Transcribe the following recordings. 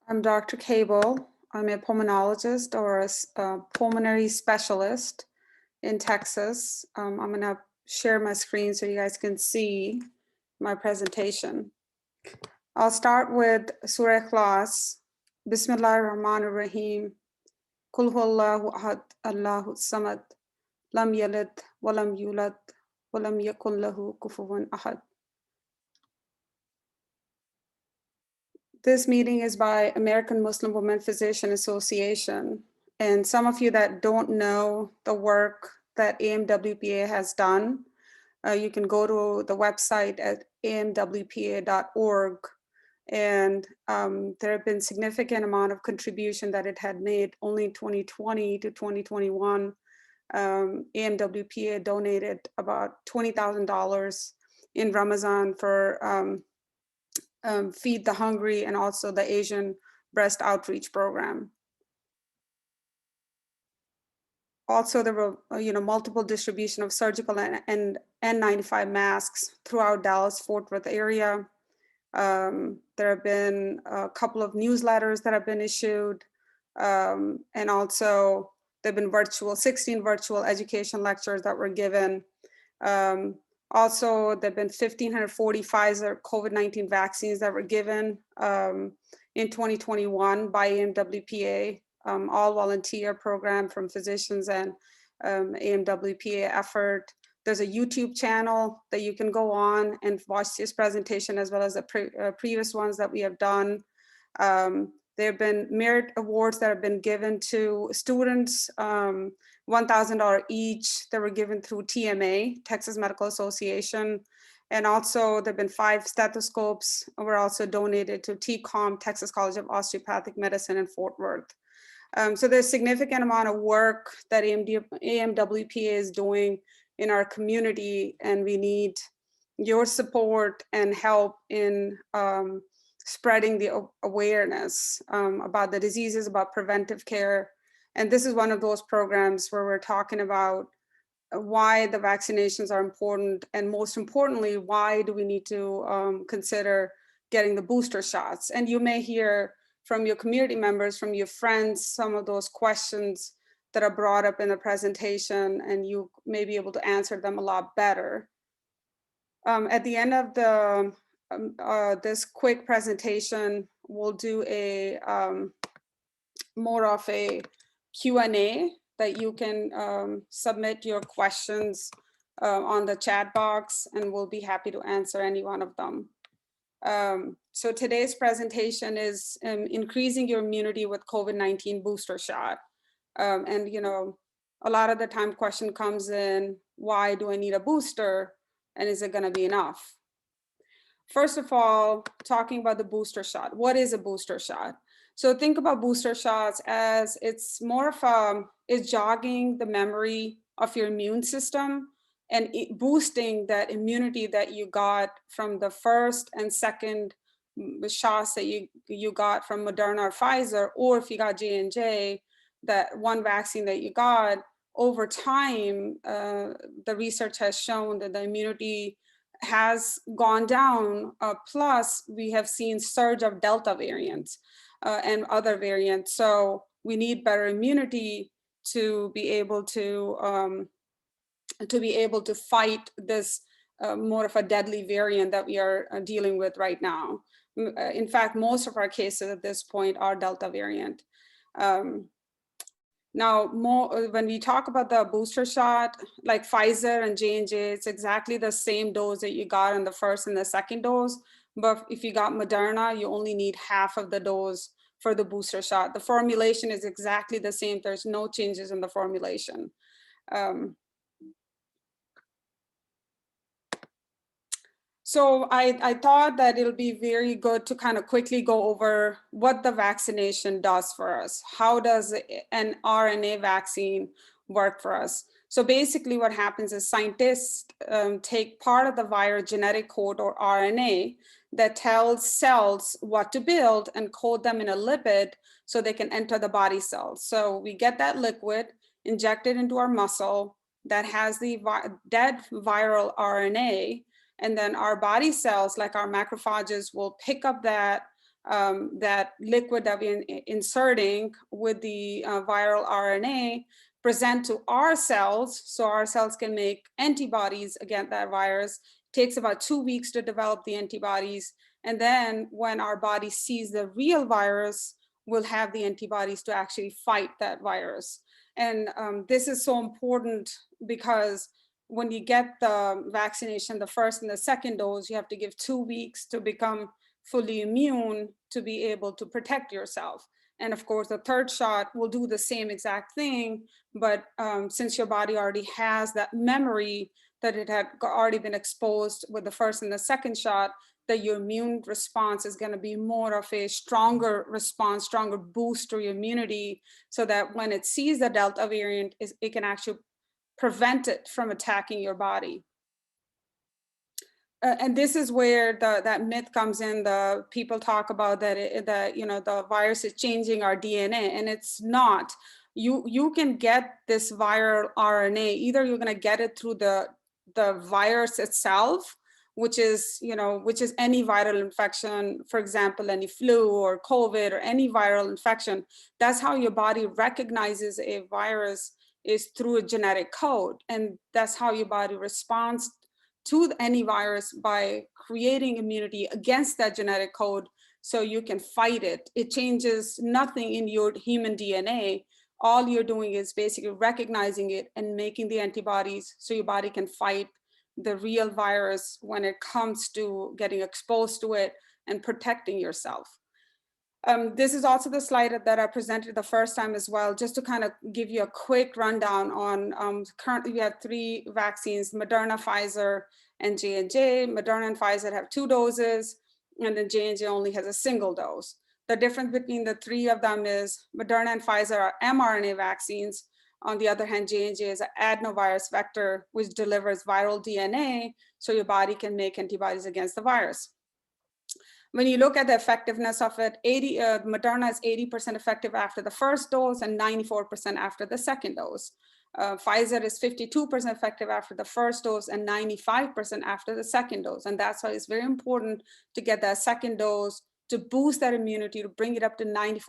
I'm Dr. Kable. I'm a pulmonologist or a pulmonary specialist in Texas. I'm going to share my screen so you guys can see my presentation. I'll start with Surah Ikhlas. Bismillahir Rahmanir Rahim. Kul huwallahu ahad, Allahu samad, lam yalid walam yulad, walam yakun lahu kufuwan ahad. This meeting is by American Muslim Women Physician Association. And some of you that don't know the work that AMWPA has done, you can go to the website at amwpa.org. And there have been significant amount of contribution that it had made only in 2020 to 2021. AMWPA donated about $20,000 in Ramadan for Feed the Hungry and also the Asian Breast Outreach Program. Also, there were multiple distribution of surgical and N95 masks throughout Dallas-Fort Worth area. There have been a couple of newsletters that have been issued, and also there have been 16 virtual education lectures that were given. Also, there have been 1,540 Pfizer COVID-19 vaccines that were given in 2021 by AMWPA, all volunteer program from physicians and AMWPA effort. There's a YouTube channel that you can go on and watch this presentation as well as the previous ones that we have done. There have been merit awards that have been given to students, $1,000 each that were given through TMA, Texas Medical Association. And also there have been 5 stethoscopes were also donated to TCOM, Texas College of Osteopathic Medicine in Fort Worth. So there's significant amount of work that AMWPA is doing in our community, and we need your support and help in spreading the awareness about the diseases, about preventive care. And this is one of those programs where we're talking about why the vaccinations are important, and most importantly, why do we need to consider getting the booster shots. And you may hear from your community members, from your friends, some of those questions that are brought up in the presentation, and you may be able to answer them a lot better. At the end of the this quick presentation, we'll do a more of a Q&A that you can submit your questions on the chat box, and we'll be happy to answer any one of them. So today's presentation is increasing your immunity with COVID-19 booster shot. And a lot of the time question comes in, why do I need a booster? And is it gonna be enough? First of all, talking about the booster shot. What is a booster shot? So think about booster shots as it's more of it's jogging the memory of your immune system and boosting that immunity that you got from the first and second shots that you got from Moderna or Pfizer, or if you got J&J, that one vaccine that you got. Over time, the research has shown that the immunity has gone down, plus we have seen surge of Delta variants and other variants. So we need better immunity to be able to fight this more of a deadly variant that we are dealing with right now. In fact, most of our cases at this point are Delta variant. Now, when we talk about the booster shot, like Pfizer and J&J, it's exactly the same dose that you got on the first and the second dose. But if you got Moderna, you only need half of the dose for the booster shot. The formulation is exactly the same. There's no changes in the formulation. So I thought that it'll be very good to kind of quickly go over what the vaccination does for us. How does an RNA vaccine work for us? So basically what happens is scientists take part of the virus genetic code, or RNA, that tells cells what to build and code them in a lipid so they can enter the body cells. So we get that liquid, inject it into our muscle that has the dead viral RNA, And then our body cells, like our macrophages, will pick up that that liquid that we're inserting with the viral RNA, present to our cells, so our cells can make antibodies against that virus. It takes about 2 weeks to develop the antibodies. And then when our body sees the real virus, we'll have the antibodies to actually fight that virus. And this is so important because when you get the vaccination, the first and the second dose, you have to give 2 weeks to become fully immune to be able to protect yourself. And of course, the third shot will do the same exact thing, but since your body already has that memory that it had already been exposed with the first and the second shot, that your immune response is going to be more of a stronger response, stronger boost to your immunity, so that when it sees the Delta variant, it can actually prevent it from attacking your body. And this is where that myth comes in. The people talk about that the virus is changing our DNA, and it's not. You can get this viral RNA. Either you're going to get it through the virus itself, which is any viral infection, for example, any flu or COVID or any viral infection. That's how your body recognizes a virus, is through a genetic code, and that's how your body responds to any virus, by creating immunity against that genetic code so you can fight it. It changes nothing in your human DNA. All you're doing is basically recognizing it and making the antibodies so your body can fight the real virus when it comes to getting exposed to it and protecting yourself. This is also the slide that I presented the first time as well, just to kind of give you a quick rundown on currently we have 3 vaccines: Moderna, Pfizer, and J&J. Moderna and Pfizer have 2 doses, and then J&J only has a single dose. The difference between the 3 of them is Moderna and Pfizer are mRNA vaccines. On the other hand, J&J is an adenovirus vector, which delivers viral DNA so your body can make antibodies against the virus. When you look at the effectiveness of it, Moderna is 80% effective after the first dose and 94% after the second dose. Pfizer is 52% effective after the first dose and 95% after the second dose. And that's why it's very important to get that second dose to boost that immunity, to bring it up to 94%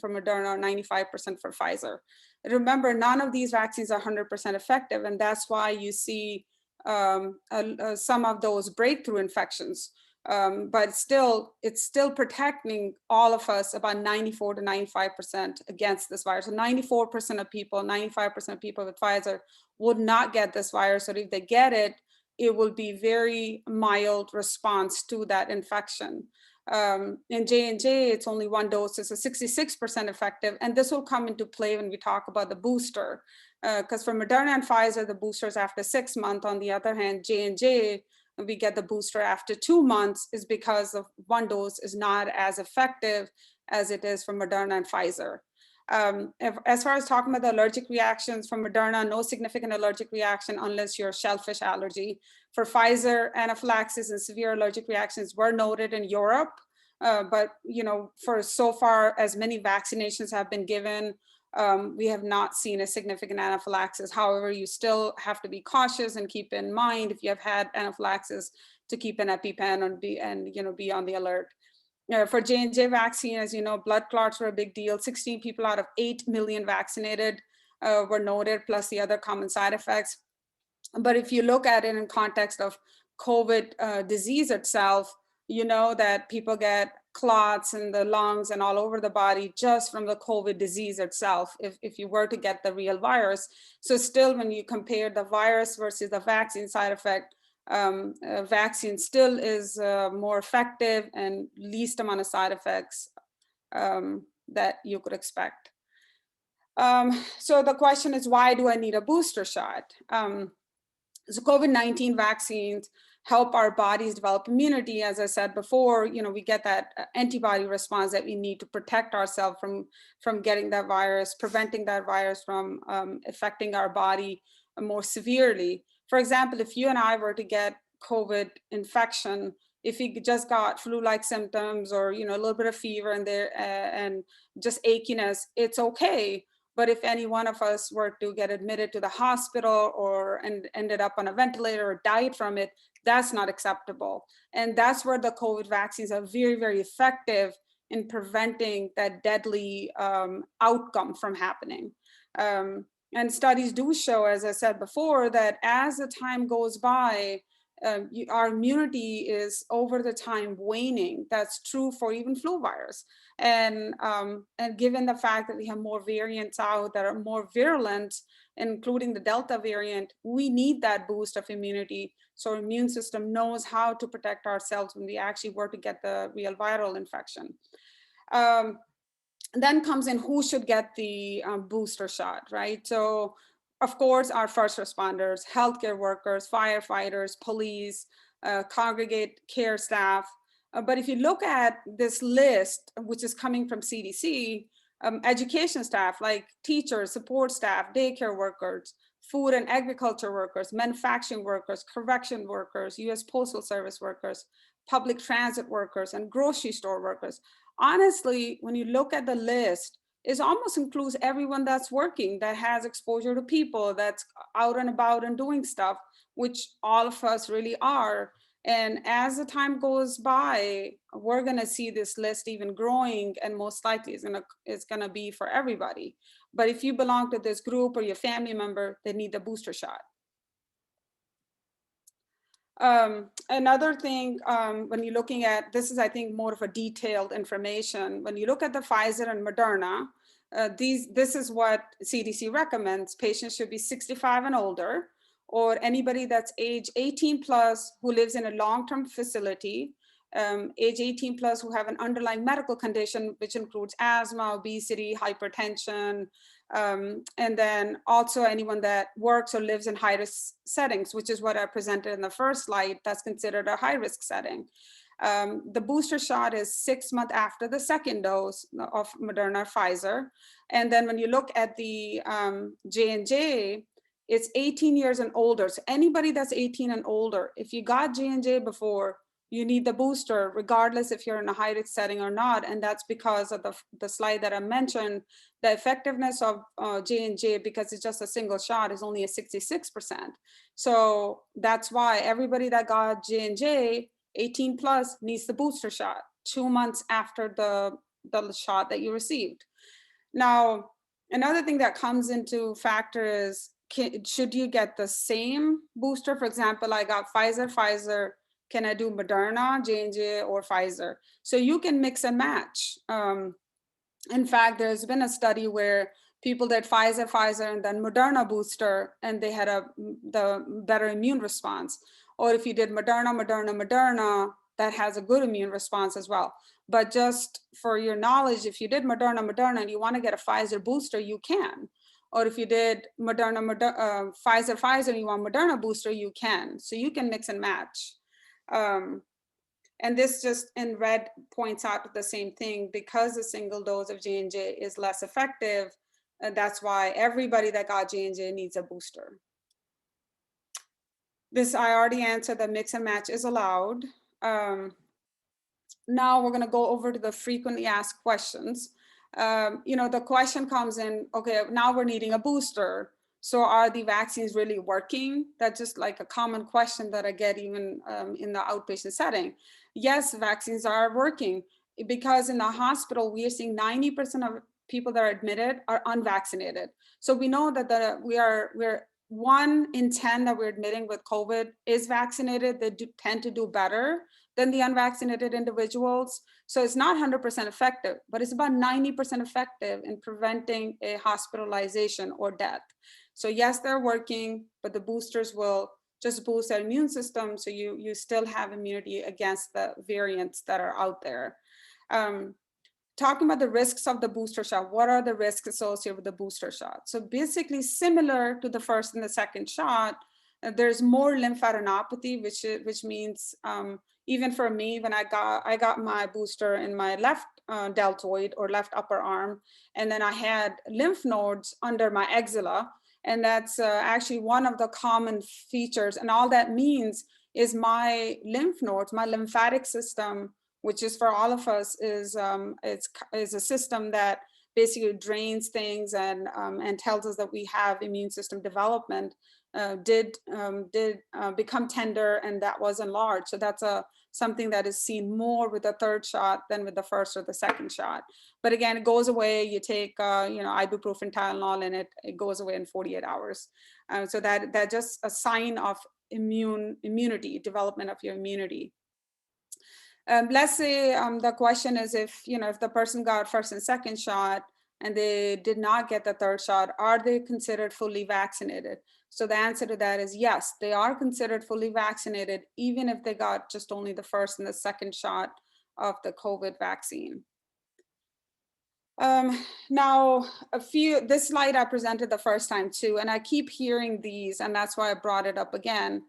for Moderna or 95% for Pfizer. Remember, none of these vaccines are 100% effective, and that's why you see some of those breakthrough infections. But still, it's still protecting all of us about 94 to 95% against this virus. So 94% of people, 95% of people with Pfizer would not get this virus, or if they get it, it will be very mild response to that infection. In J&J, it's only 1 dose, it's a 66% effective, and this will come into play when we talk about the booster. Because for Moderna and Pfizer, the booster is after 6 months. On the other hand, J&J, we get the booster after 2 months, is because of 1 dose is not as effective as it is for Moderna and Pfizer. As far as talking about the allergic reactions, from Moderna, no significant allergic reaction unless you're shellfish allergy. For Pfizer, anaphylaxis and severe allergic reactions were noted in Europe, but for so far as many vaccinations have been given, we have not seen a significant anaphylaxis. However, you still have to be cautious and keep in mind, if you have had anaphylaxis, to keep an EpiPen and be on the alert. For J&J vaccine, as you know, blood clots were a big deal. 16 people out of 8 million vaccinated were noted, plus the other common side effects. But if you look at it in context of COVID disease itself, you know that people get clots in the lungs and all over the body just from the COVID disease itself, if you were to get the real virus. So still, when you compare the virus versus the vaccine side effect, vaccine still is more effective and least amount of side effects that you could expect. So the question is, why do I need a booster shot? So COVID-19 vaccines help our bodies develop immunity. As I said before, we get that antibody response that we need to protect ourselves from getting that virus, preventing that virus from affecting our body more severely. For example, if you and I were to get COVID infection, if you just got flu-like symptoms or a little bit of fever and just achiness, it's okay. But if any one of us were to get admitted to the hospital and ended up on a ventilator or died from it, That's not acceptable. And that's where the COVID vaccines are very, very effective in preventing that deadly outcome from happening. And studies do show, as I said before, that as the time goes by, our immunity is over the time waning. That's true for even flu virus. And given the fact that we have more variants out that are more virulent, including the Delta variant, we need that boost of immunity so our immune system knows how to protect ourselves when we actually were to get the real viral infection. Then comes in who should get the booster shot, right? So of course, our first responders, healthcare workers, firefighters, police, congregate care staff. But if you look at this list, which is coming from CDC, education staff like teachers, support staff, daycare workers, food and agriculture workers, manufacturing workers, correction workers, US Postal Service workers, public transit workers, and grocery store workers. Honestly, when you look at the list, it almost includes everyone that's working, that has exposure to people, that's out and about and doing stuff, which all of us really are. And as the time goes by, we're gonna see this list even growing, and most likely it's gonna be for everybody. But if you belong to this group or your family member, they need the booster shot. Another thing, when you're looking at, this is, I think, more of a detailed information. When you look at the Pfizer and Moderna, this is what CDC recommends. Patients should be 65 and older, or anybody that's age 18 plus who lives in a long-term facility, age 18 plus who have an underlying medical condition, which includes asthma, obesity, hypertension, and then also anyone that works or lives in high-risk settings, which is what I presented in the first slide, that's considered a high-risk setting. The booster shot is 6 months after the second dose of Moderna or Pfizer. And then when you look at the J&J, it's 18 years and older. So anybody that's 18 and older, if you got J&J before, you need the booster, regardless if you're in a high-risk setting or not. And that's because of the slide that I mentioned, the effectiveness of J&J, because it's just a single shot, is only a 66%. So that's why everybody that got J&J, 18 plus, needs the booster shot 2 months after the shot that you received. Now, another thing that comes into factor is, should you get the same booster? For example, I got Pfizer, can I do Moderna, J&J, or Pfizer? So you can mix and match. In fact, there's been a study where people did Pfizer, and then Moderna booster, and they had the better immune response. Or if you did Moderna, that has a good immune response as well. But just for your knowledge, if you did Moderna, and you want to get a Pfizer booster, you can. Or if you did Pfizer, and you want Moderna booster, you can. So you can mix and match. And this just in red points out the same thing, because a single dose of J&J is less effective. And that's why everybody that got J&J needs a booster. This I already answered, that mix and match is allowed. Now we're going to go over to the frequently asked questions. The question comes in, okay, now we're needing a booster. So are the vaccines really working? That's just like a common question that I get even in the outpatient setting. Yes, vaccines are working, because in the hospital, we are seeing 90% of people that are admitted are unvaccinated. So we know that we're 1 in 10 that we're admitting with COVID is vaccinated. They tend to do better than the unvaccinated individuals. So it's not 100% effective, but it's about 90% effective in preventing a hospitalization or death. So yes, they're working, but the boosters will just boost our immune system, so you still have immunity against the variants that are out there. Talking about the risks of the booster shot, what are the risks associated with the booster shot? So basically similar to the first and the second shot, there's more lymphadenopathy, which means even for me, when I got my booster in my left deltoid or left upper arm, and then I had lymph nodes under my axilla. And that's actually one of the common features. And all that means is my lymph nodes, my lymphatic system, which is for all of us, is a system that basically drains things and tells us that we have immune system development. become tender, and that was enlarged. So that's something that is seen more with the third shot than with the first or the second shot. But again, it goes away. You take ibuprofen, Tylenol, and it goes away in 48 hours. So that's just a sign of immunity, development of your immunity. Let's say the question is, if the person got first and second shot and they did not get the third shot, are they considered fully vaccinated? So the answer to that is yes, they are considered fully vaccinated, even if they got just only the first and the second shot of the COVID vaccine. Now, this slide I presented the first time too, and I keep hearing these, and that's why I brought it up again.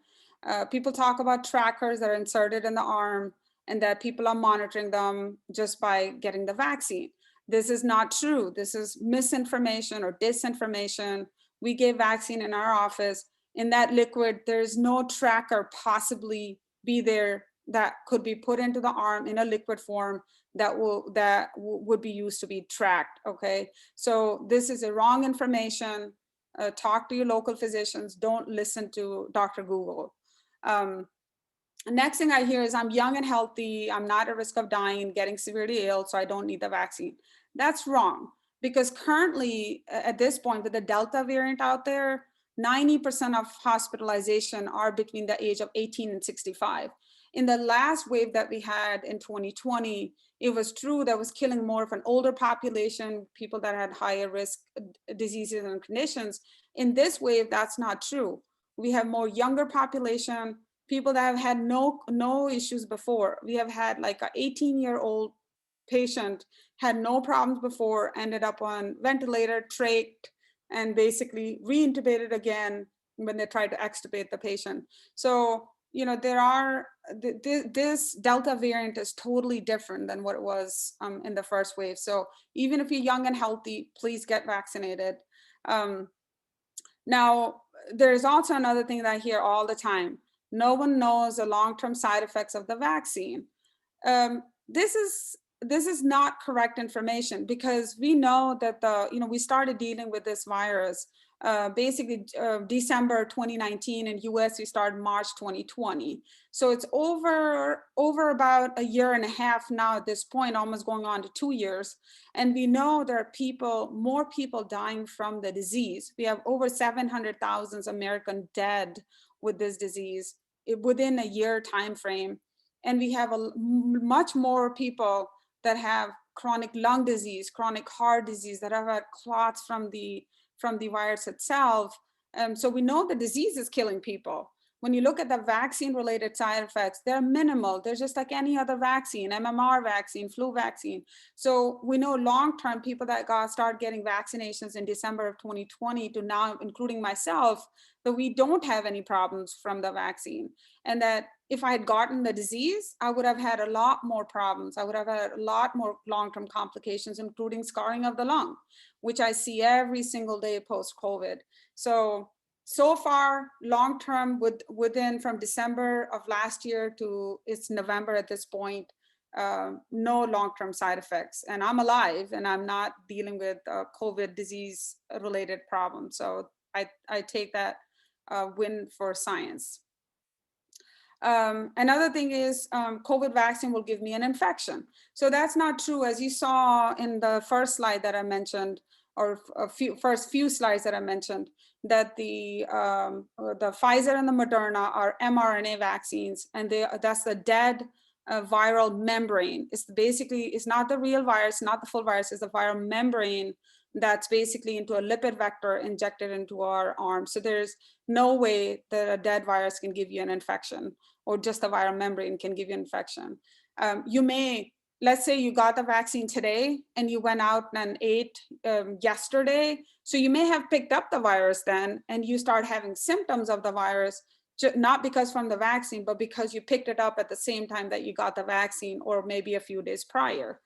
People talk about trackers that are inserted in the arm and that people are monitoring them just by getting the vaccine. This is not true. This is misinformation or disinformation. We gave vaccine in our office. In that liquid, there's no tracker possibly be there that could be put into the arm in a liquid form that would be used to be tracked. Okay, so this is a wrong information. Talk to your local physicians. Don't listen to Dr. Google. Next thing I hear is, I'm young and healthy, I'm not at risk of dying, getting severely ill, so I don't need the vaccine. That's wrong, because currently at this point with the Delta variant out there, 90% of hospitalization are between the age of 18 and 65. In the last wave that we had in 2020, it was true that was killing more of an older population, people that had higher risk diseases and conditions. In this wave, that's not true. We have more younger population, people that have had no issues before. We have had like an 18-year-old patient, had no problems before, ended up on ventilator, trached, and basically reintubated again when they tried to extubate the patient. So, this Delta variant is totally different than what it was in the first wave. So even if you're young and healthy, please get vaccinated. Now, there's also another thing that I hear all the time. No one knows the long-term side effects of the vaccine. This is not correct information, because we know that we started dealing with this virus basically December 2019. In US, we started March 2020. So it's over about a year and a half now at this point, almost going on to 2 years. And we know there are more people dying from the disease. We have over 700,000 Americans dead with this disease within a year time frame. And we have much more people that have chronic lung disease, chronic heart disease, that have had clots from the virus itself. So we know the disease is killing people. When you look at the vaccine-related side effects, they're minimal. They're just like any other vaccine, MMR vaccine, flu vaccine. So we know long-term, people that started getting vaccinations in December of 2020 to now, including myself, that we don't have any problems from the vaccine. And that if I had gotten the disease, I would have had a lot more problems. I would have had a lot more long-term complications, including scarring of the lung, which I see every single day post-COVID. So far, long-term, within from December of last year to it's November at this point, no long-term side effects. And I'm alive, and I'm not dealing with COVID disease-related problems. So I take that win for science. Another thing is COVID vaccine will give me an infection. So that's not true. As you saw in the first slide that I mentioned, or first few slides that I mentioned, that the Pfizer and the Moderna are mRNA vaccines, and that's the dead viral membrane. It's not the real virus, not the full virus, it's the viral membrane that's basically into a lipid vector injected into our arm. So there's no way that a dead virus can give you an infection, or just the viral membrane can give you an infection. Let's say you got the vaccine today and you went out and ate yesterday. So you may have picked up the virus then, and you start having symptoms of the virus, not because from the vaccine, but because you picked it up at the same time that you got the vaccine, or maybe a few days prior.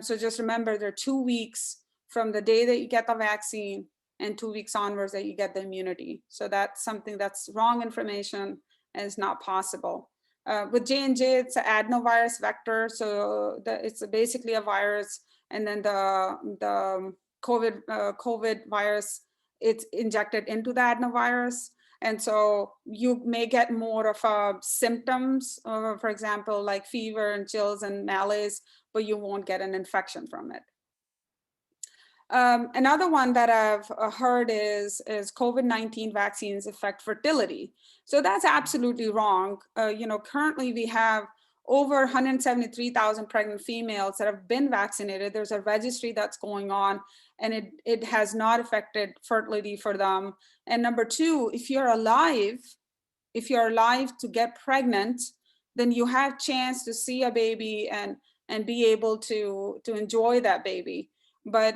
So just remember, there are 2 weeks from the day that you get the vaccine and 2 weeks onwards that you get the immunity. So that's something that's wrong information and is not possible. With J&J, it's an adenovirus vector. So it's basically a virus, and then the COVID virus, it's injected into the adenovirus. And so you may get more of symptoms, for example, like fever and chills and malaise, but you won't get an infection from it. Another one that I've heard is COVID-19 vaccines affect fertility. So that's absolutely wrong. Currently we have over 173,000 pregnant females that have been vaccinated. There's a registry that's going on, and it has not affected fertility for them. And number two, if you're alive to get pregnant, then you have chance to see a baby and be able to enjoy that baby. But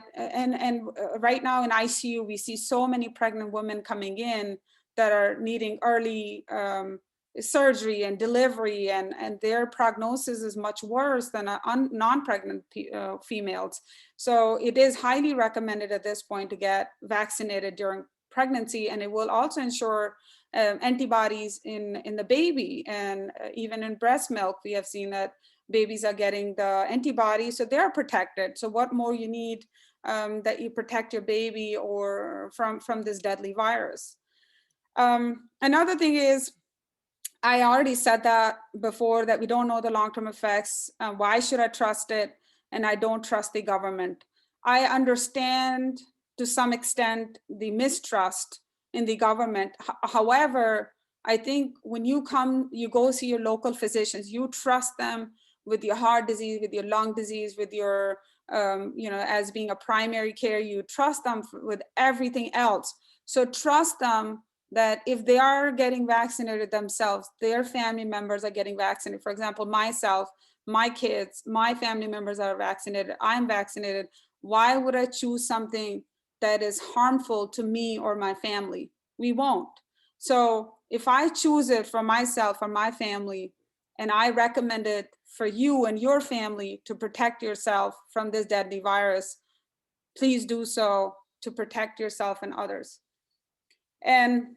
right now in ICU, we see so many pregnant women coming in that are needing early surgery and delivery, and their prognosis is much worse than non-pregnant females. So it is highly recommended at this point to get vaccinated during pregnancy, and it will also ensure antibodies in the baby. And even in breast milk, we have seen that babies are getting the antibodies, so they're protected. So what more you need that you protect your baby or from this deadly virus. Another thing is, I already said that before, that we don't know the long-term effects. Why should I trust it? And I don't trust the government. I understand to some extent the mistrust in the government. However, I think when you go see your local physicians, you trust them with your heart disease, with your lung disease, with your, as being a primary care, you trust them with everything else. So trust them that if they are getting vaccinated themselves, their family members are getting vaccinated. For example, myself, my kids, my family members are vaccinated, I'm vaccinated. Why would I choose something that is harmful to me or my family? We won't. So if I choose it for myself or my family, and I recommend it for you and your family to protect yourself from this deadly virus, please do so to protect yourself and others. And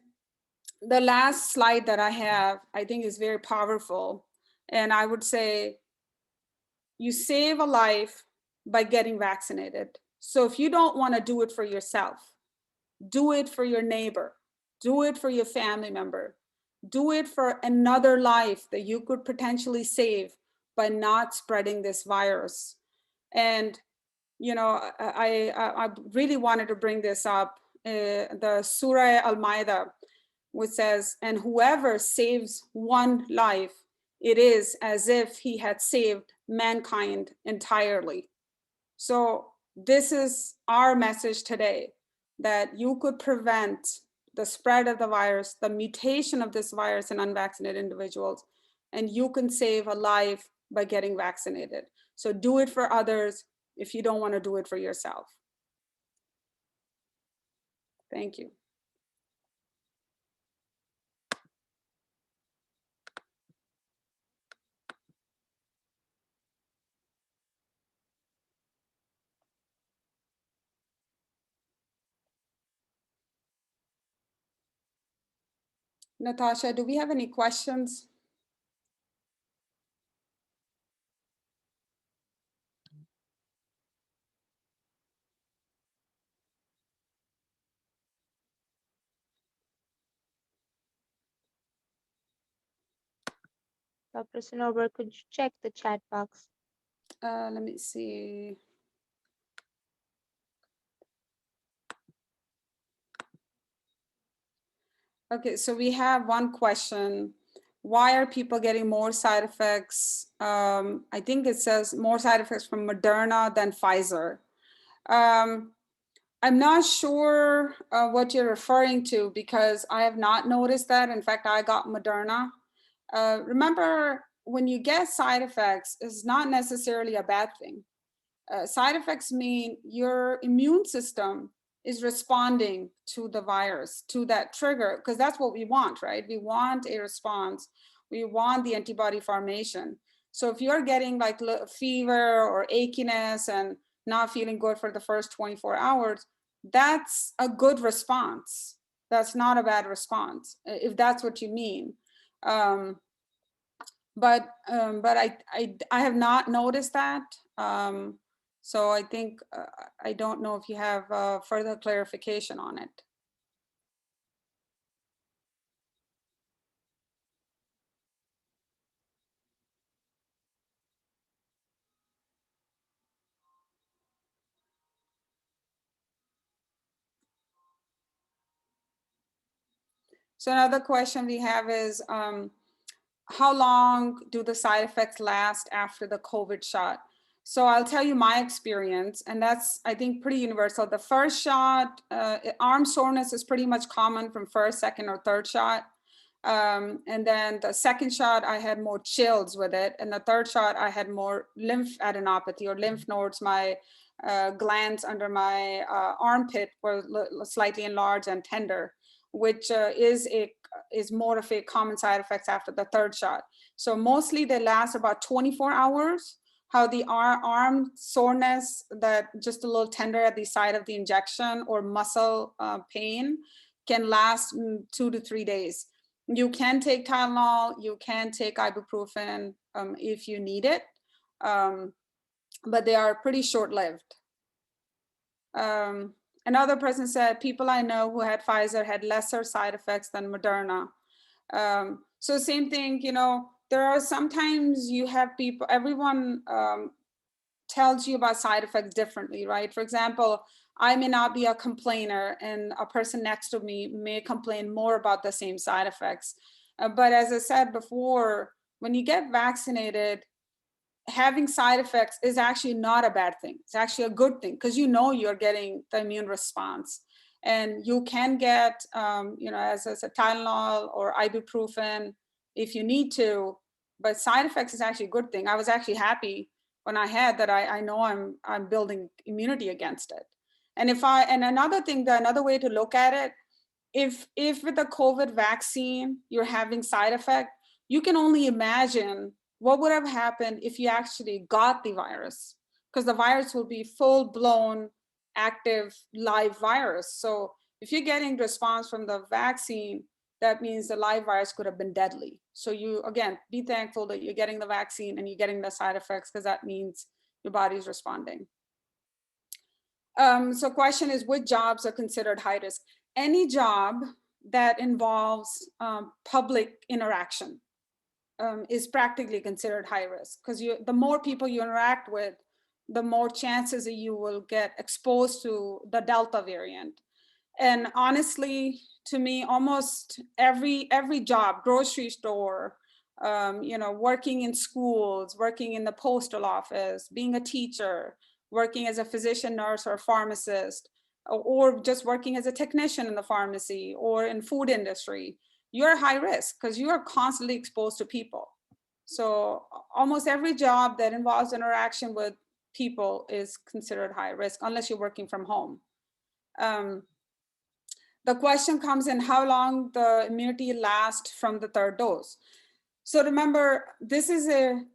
the last slide that I have, I think is very powerful. And I would say, you save a life by getting vaccinated. So if you don't want to do it for yourself, do it for your neighbor, do it for your family member, do it for another life that you could potentially save by not spreading this virus. And I really wanted to bring this up, the Surah Al-Ma'idah, which says, and whoever saves one life, it is as if he had saved mankind entirely. So this is our message today, that you could prevent the spread of the virus, the mutation of this virus in unvaccinated individuals, and you can save a life by getting vaccinated. So do it for others if you don't want to do it for yourself. Thank you. Natasha, do we have any questions? Dr. Sanober, could you check the chat box? Let me see. Okay, so we have one question. Why are people getting more side effects? I think it says more side effects from Moderna than Pfizer. I'm not sure what you're referring to, because I have not noticed that. In fact, I got Moderna. Remember, when you get side effects, it's not necessarily a bad thing. Side effects mean your immune system is responding to the virus, to that trigger, because that's what we want, right? We want a response. We want the antibody formation. So if you're getting like fever or achiness and not feeling good for the first 24 hours, that's a good response. That's not a bad response, if that's what you mean. But I have not noticed that. So I think, I don't know if you have further clarification on it. So another question we have is, how long do the side effects last after the COVID shot? So I'll tell you my experience, and that's, I think, pretty universal. The first shot, arm soreness is pretty much common from first, second, or third shot. And then the second shot, I had more chills with it. And the third shot, I had more lymphadenopathy or lymph nodes. My glands under my armpit were slightly enlarged and tender, which is more of a common side effects after the third shot. So mostly they last about 24 hours. How the arm soreness, that just a little tender at the side of the injection, or muscle pain, can last 2 to 3 days. You can take Tylenol, you can take ibuprofen if you need it, but they are pretty short-lived. Another person said, people I know who had Pfizer had lesser side effects than Moderna. So same thing, you know, there are sometimes you have people, everyone tells you about side effects differently, right? For example, I may not be a complainer and a person next to me may complain more about the same side effects. But as I said before, when you get vaccinated, having side effects is actually not a bad thing. It's actually a good thing, because you know you're getting the immune response. And you can get, you know, as a Tylenol or ibuprofen if you need to, but side effects is actually a good thing. I was actually happy when I had that. I know I'm building immunity against it. And and another thing, another way to look at it, if with the COVID vaccine you're having side effect, you can only imagine what would have happened if you actually got the virus, because the virus will be full blown active live virus. So if you're getting response from the vaccine, that means the live virus could have been deadly. So you, again, be thankful that you're getting the vaccine and you're getting the side effects, because that means your body's responding. So question is, which jobs are considered high risk? Any job that involves public interaction is practically considered high risk, because the more people you interact with, the more chances that you will get exposed to the Delta variant. And honestly, to me, almost every job, grocery store, you know, working in schools, working in the postal office, being a teacher, working as a physician, nurse, or pharmacist, or just working as a technician in the pharmacy or in food industry, you're high risk because you are constantly exposed to people. So almost every job that involves interaction with people is considered high risk, unless you're working from home. The question comes in, how long the immunity lasts from the third dose. So remember, this is a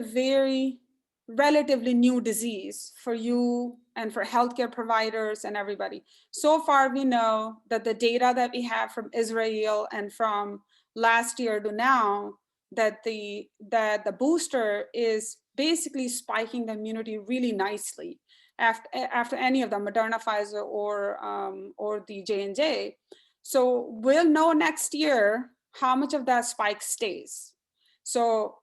very relatively new disease for you and for healthcare providers and everybody. So far, we know that the data that we have from Israel and from last year to now, that the booster is basically spiking the immunity really nicely after any of them, Moderna, Pfizer, or the J&J. So we'll know next year how much of that spike stays. So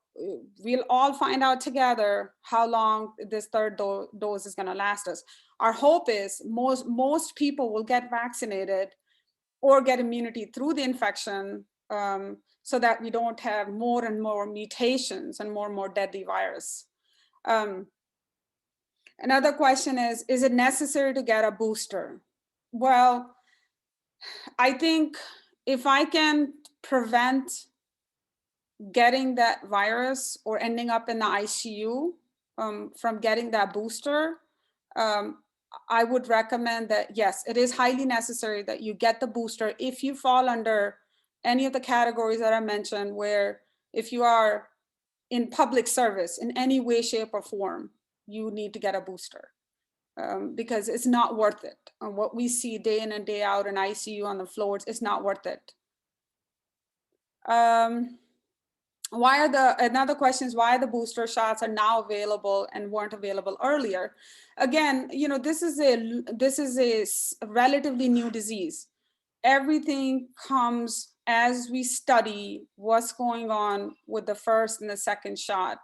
we'll all find out together how long this third dose is going to last us. Our hope is most people will get vaccinated or get immunity through the infection, so that we don't have more and more mutations and more deadly virus. Another question is it necessary to get a booster? Well, I think if I can prevent getting that virus or ending up in the ICU from getting that booster, I would recommend that, yes, it is highly necessary that you get the booster if you fall under any of the categories that I mentioned, where if you are in public service in any way, shape, or form, you need to get a booster. Because it's not worth it. What we see day in and day out in ICU on the floors, it's not worth it. Another question is, why the booster shots are now available and weren't available earlier? Again, you know, this is a relatively new disease. Everything comes as we study what's going on with the first and the second shot.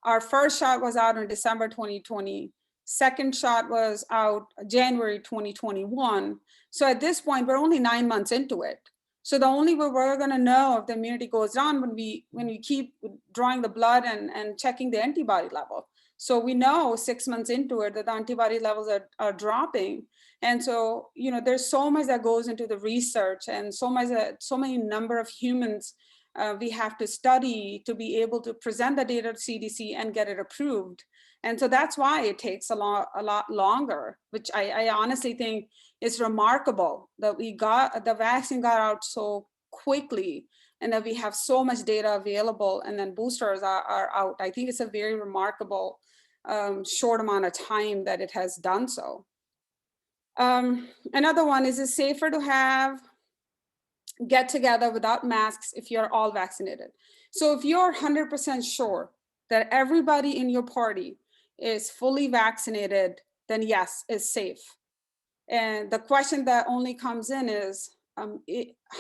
Our first shot was out in December 2020. Second shot was out January 2021. So at this point, we're only 9 months into it. So the only way we're going to know if the immunity goes down when we keep drawing the blood and checking the antibody level. So we know 6 months into it that the antibody levels are dropping. And so, you know, there's so much that goes into the research and so many number of humans we have to study to be able to present the data to CDC and get it approved. And so that's why it takes a lot longer, which I honestly think is remarkable that the vaccine got out so quickly and that we have so much data available and then boosters are out. I think it's a very remarkable short amount of time that it has done so. Another one, is it safer to have get together without masks if you're all vaccinated? So if you're 100% sure that everybody in your party is fully vaccinated, then yes, it's safe. And the question that only comes in is,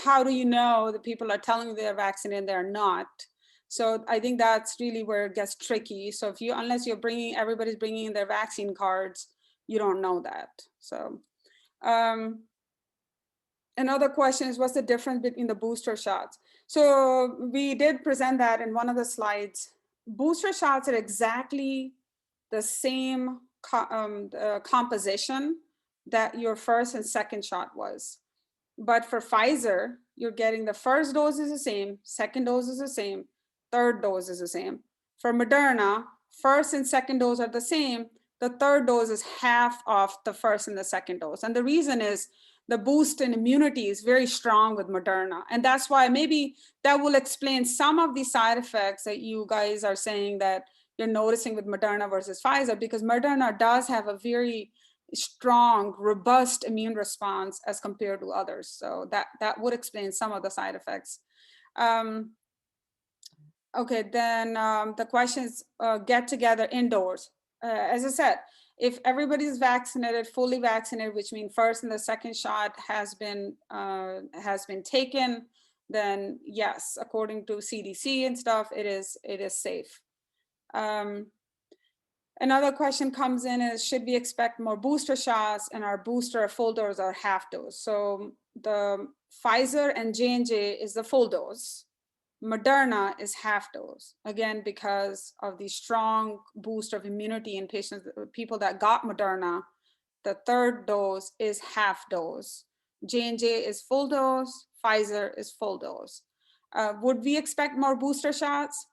how do you know that people are telling you they're vaccinated and they're not? So I think that's really where it gets tricky. So unless everybody's bringing in their vaccine cards, you don't know that. So another question is, what's the difference between the booster shots? So we did present that in one of the slides. Booster shots are exactly the same composition that your first and second shot was. But for Pfizer, you're getting the first dose is the same, second dose is the same, third dose is the same. For Moderna, first and second dose are the same, the third dose is half of the first and the second dose. And the reason is the boost in immunity is very strong with Moderna. And that's why maybe that will explain some of the side effects that you guys are saying that you're noticing with Moderna versus Pfizer, because Moderna does have a very strong, robust immune response as compared to others. So that would explain some of the side effects. Okay, then the questions get together indoors. As I said, if everybody's vaccinated, fully vaccinated, which means first and the second shot has been taken, then yes, according to CDC and stuff, it is safe. Another question comes in is, should we expect more booster shots, and our booster full dose or half dose? So the Pfizer and J&J is the full dose. Moderna is half dose, again, because of the strong boost of immunity in people that got Moderna. The third dose is half dose. J&J is full dose, Pfizer is full dose. Would we expect more booster shots?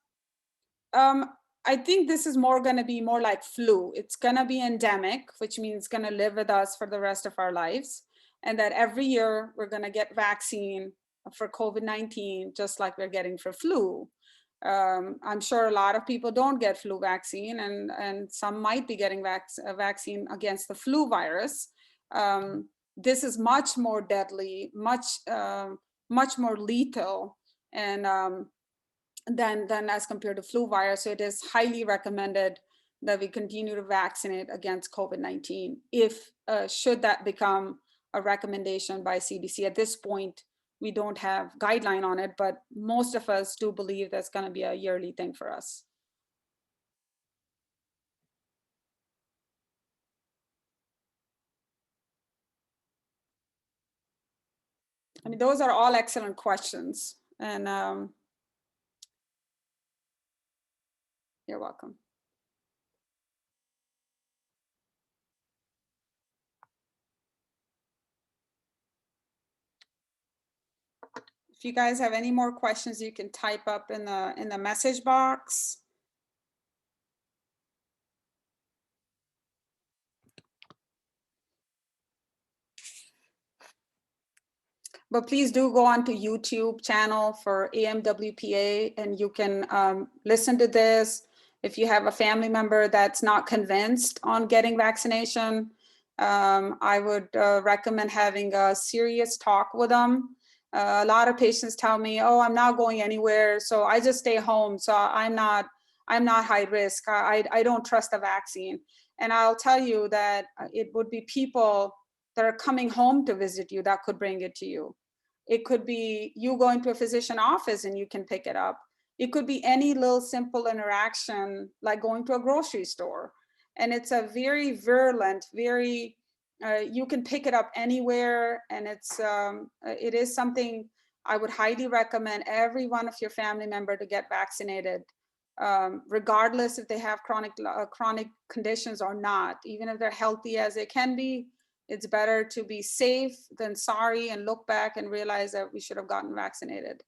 I think this is going to be more like flu. It's going to be endemic, which means it's going to live with us for the rest of our lives. And that every year we're going to get vaccine for COVID-19, just like we're getting for flu. I'm sure a lot of people don't get flu vaccine, and some might be getting a vaccine against the flu virus. This is much more deadly, much more lethal, and than as compared to flu virus. So it is highly recommended that we continue to vaccinate against COVID-19 if should that become a recommendation by CDC. At this point, we don't have guideline on it, but most of us do believe that's going to be a yearly thing for us. I mean, those are all excellent questions, and you're welcome. If you guys have any more questions, you can type up in the message box. But please do go on to YouTube channel for AMWPA, and you can listen to this. If you have a family member that's not convinced on getting vaccination, I would recommend having a serious talk with them. A lot of patients tell me, oh, I'm not going anywhere, so I just stay home. So I'm not high risk. I don't trust the vaccine. And I'll tell you that it would be people that are coming home to visit you that could bring it to you. It could be you going to a physician office and you can pick it up. It could be any little simple interaction, like going to a grocery store. And it's a very virulent, you can pick it up anywhere. And it is something I would highly recommend every one of your family member to get vaccinated, regardless if they have chronic conditions or not. Even if they're healthy as they can be, it's better to be safe than sorry and look back and realize that we should have gotten vaccinated.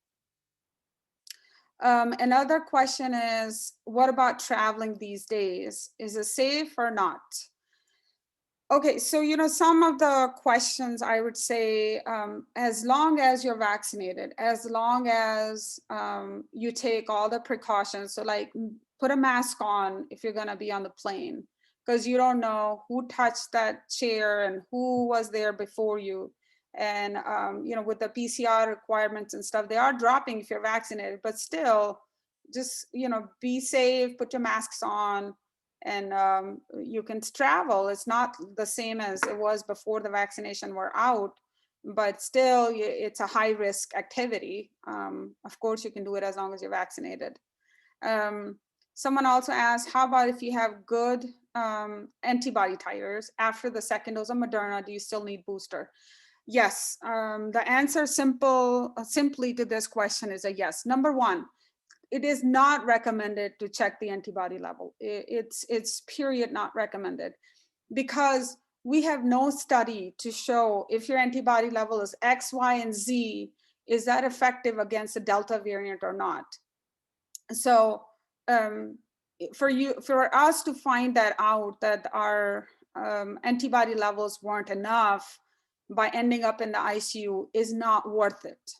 Another question is, what about traveling these days? Is it safe or not? Okay, so, you know, some of the questions I would say, as long as you're vaccinated, as long as you take all the precautions, so like put a mask on if you're gonna be on the plane, because you don't know who touched that chair and who was there before you. And, you know, with the PCR requirements and stuff, they are dropping if you're vaccinated, but still just, you know, be safe, put your masks on, and you can travel. It's not the same as it was before the vaccination were out, but still it's a high risk activity. Of course, you can do it as long as you're vaccinated. Someone also asked, how about if you have good antibody titers after the second dose of Moderna, do you still need booster? Yes, the answer simply to this question is a yes. Number one, it is not recommended to check the antibody level. It's period not recommended, because we have no study to show if your antibody level is X, Y, and Z, is that effective against the Delta variant or not? So for us to find that out, that our antibody levels weren't enough by ending up in the ICU, is not worth it.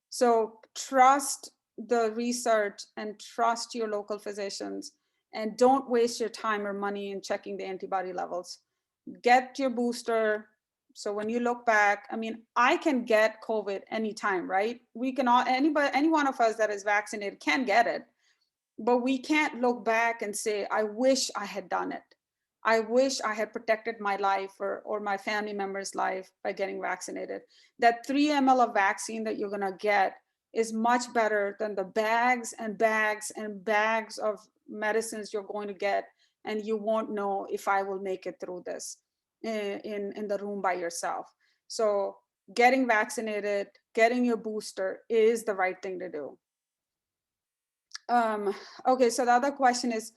So trust the research and trust your local physicians, and don't waste your time or money in checking the antibody levels. Get your booster. So when you look back, I mean, I can get COVID anytime, right? We can all, any one of us that is vaccinated can get it, but we can't look back and say, I wish I had done it. I wish I had protected my life or my family member's life by getting vaccinated. That 3 ml of vaccine that you're gonna get is much better than the bags and bags and bags of medicines you're going to get, and you won't know if I will make it through this in the room by yourself. So getting vaccinated, getting your booster is the right thing to do. Okay, so the other question is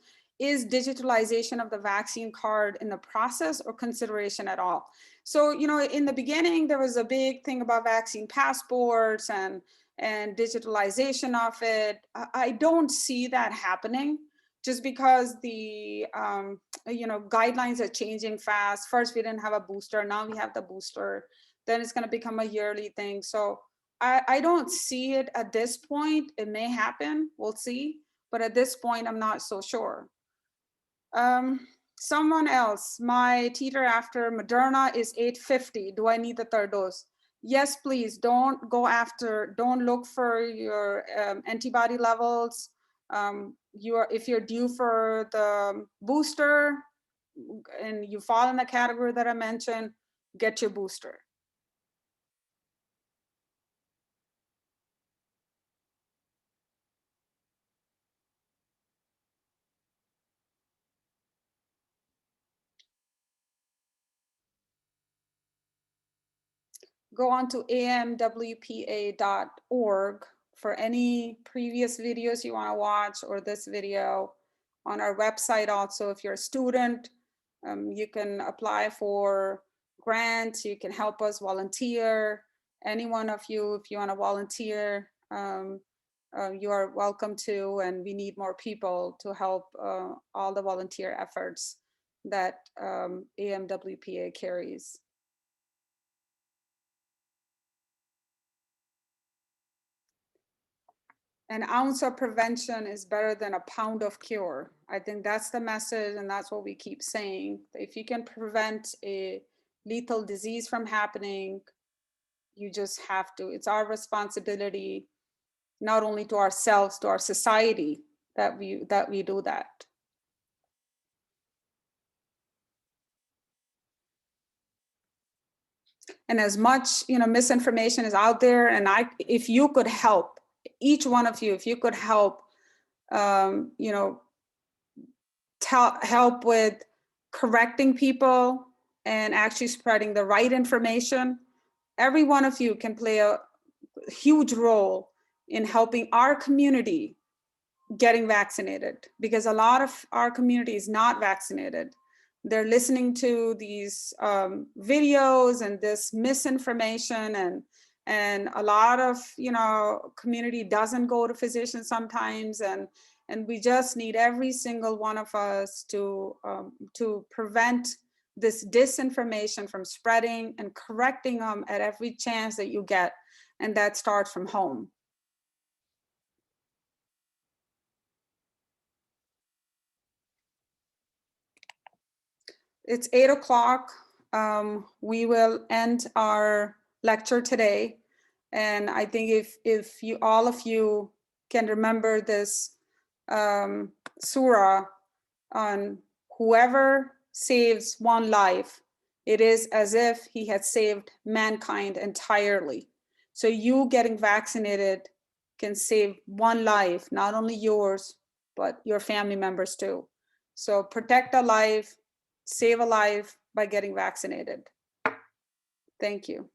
digitalization of the vaccine card in the process or consideration at all? So, you know, in the beginning, there was a big thing about vaccine passports and digitalization of it. I don't see that happening, just because the, you know, guidelines are changing fast. First, we didn't have a booster, now we have the booster. Then it's gonna become a yearly thing. So I don't see it at this point. It may happen, we'll see. But at this point, I'm not so sure. Someone else, my titer after Moderna is 850. Do I need the third dose? Yes, please. Don't look for your antibody levels. If you're due for the booster and you fall in the category that I mentioned, get your booster. Go on to amwpa.org for any previous videos you want to watch, or this video. On our website also, if you're a student, you can apply for grants, you can help us volunteer. Any one of you, if you want to volunteer, you are welcome to, and we need more people to help all the volunteer efforts that AMWPA carries. An ounce of prevention is better than a pound of cure. I think that's the message, and that's what we keep saying. If you can prevent a lethal disease from happening, you just have to. It's our responsibility, not only to ourselves, to our society, that we do that. And as much, you know, misinformation is out there, and if you could help, each one of you, if you could help, you know, help with correcting people and actually spreading the right information, every one of you can play huge role in helping our community getting vaccinated, because a lot of our community is not vaccinated. They're listening to these videos and this misinformation, and a lot of community doesn't go to physicians sometimes, and we just need every single one of us to prevent this disinformation from spreading and correcting them at every chance that you get, and that starts from home. It's 8 o'clock. We will end our lecture today. And I think if you, all of you can remember this surah on whoever saves one life, it is as if he had saved mankind entirely. So you getting vaccinated can save one life, not only yours, but your family members too. So protect a life, save a life by getting vaccinated. Thank you.